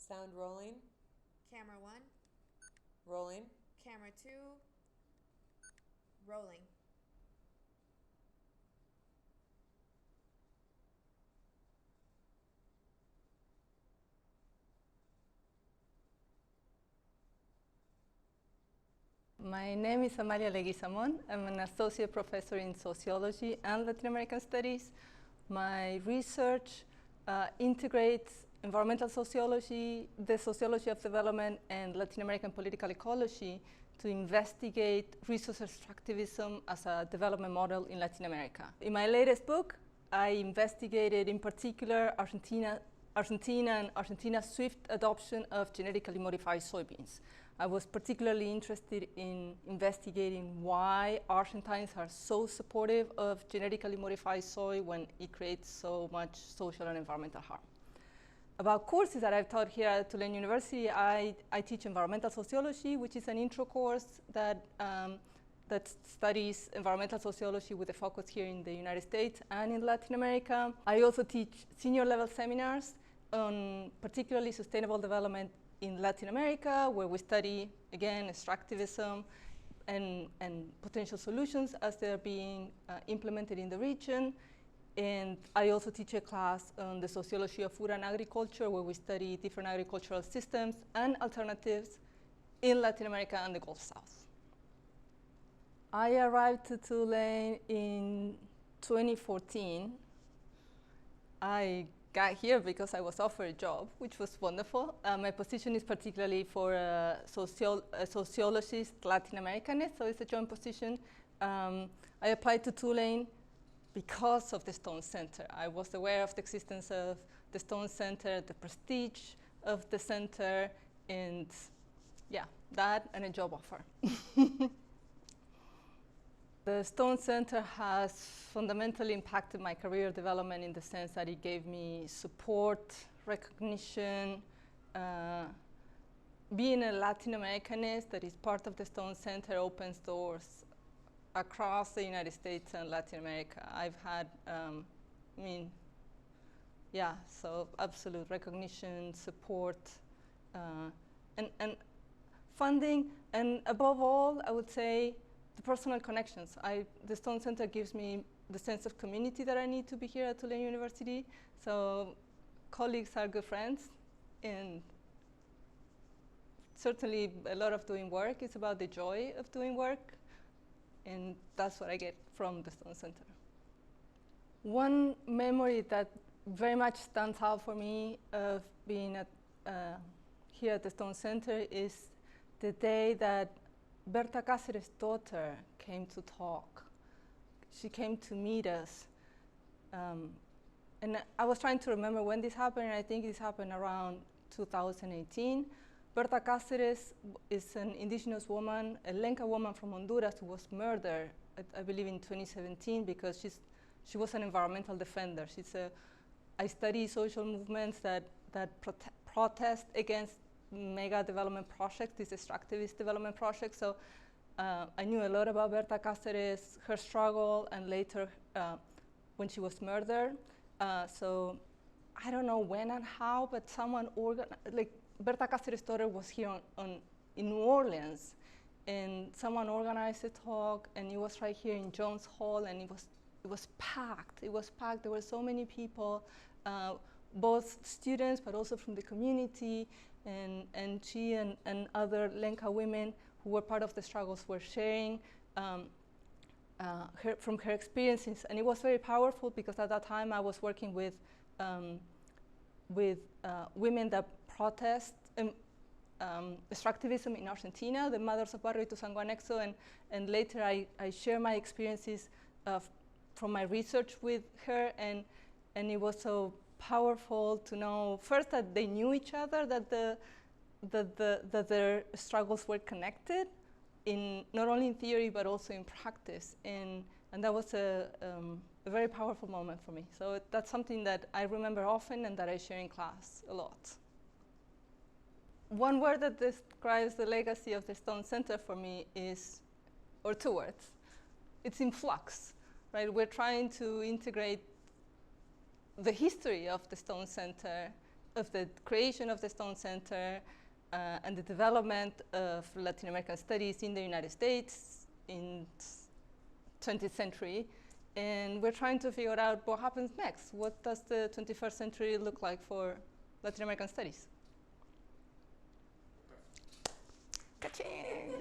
Sound rolling. Camera 1. Rolling. Camera 2. Rolling. My name is Amalia Leguizamón. I'm an associate professor in sociology and Latin American studies. My research integrates environmental sociology, the sociology of development, and Latin American political ecology to investigate resource extractivism as a development model in Latin America. In my latest book, I investigated in particular Argentina and Argentina's swift adoption of genetically modified soybeans. I was particularly interested in investigating why Argentines are so supportive of genetically modified soy when it creates so much social and environmental harm. About courses that I've taught here at Tulane University, I teach environmental sociology, which is an intro course that studies environmental sociology with a focus here in the United States and in Latin America. I also teach senior level seminars on particularly sustainable development in Latin America, where we study, again, extractivism and potential solutions as they're being implemented in the region. And I also teach a class on the sociology of food and agriculture, where we study different agricultural systems and alternatives in Latin America and the Gulf South. I arrived to Tulane in 2014. I got here because I was offered a job, which was wonderful. My position is particularly for a sociologist, Latin Americanist, so it's a joint position. I applied to Tulane because of the Stone Center. I was aware of the existence of the Stone Center, the prestige of the center, and yeah, that and a job offer. The Stone Center has fundamentally impacted my career development in the sense that it gave me support, recognition. Being a Latin Americanist that is part of the Stone Center opens doors across the United States and Latin America. I've had, so absolute recognition, support, and funding, and above all, I would say, the personal connections. The Stone Center gives me the sense of community that I need to be here at Tulane University. So colleagues are good friends, and certainly a lot of doing work is about the joy of doing work, and that's what I get from the Stone Center. One memory that very much stands out for me of being here at the Stone Center is the day that Berta Cáceres' daughter came to talk. She came to meet us. And I was trying to remember when this happened, and I think this happened around 2018. Berta Cáceres is an indigenous woman, a Lenca woman from Honduras who was murdered, I believe in 2017, because she was an environmental defender. I study social movements that protest against mega development projects, these extractivist development projects. So I knew a lot about Berta Cáceres, her struggle, and later when she was murdered. So I don't know when and how, but someone organized, Berta Cáceres' daughter was here in New Orleans, and someone organized a talk, and it was right here in Jones Hall, and it was packed. It was packed. There were so many people, both students, but also from the community, and she and other Lenca women who were part of the struggles were sharing from her experiences, and it was very powerful because at that time I was working with women that protest extractivism in Argentina, the Mothers of Barrio Ituzaingó, and later I share my experiences from my research with her, and it was so powerful to know first that they knew each other, that their struggles were connected, not only in theory but also in practice, and that was a very powerful moment for me. So that's something that I remember often and that I share in class a lot. One word that describes the legacy of the Stone Center for me is, or two words, it's in flux, right? We're trying to integrate the history of the Stone Center of the creation of the Stone Center and the development of Latin American studies in the United States in 20th century. And we're trying to figure out what happens next. What does the 21st century look like for Latin American studies? Ka-ching!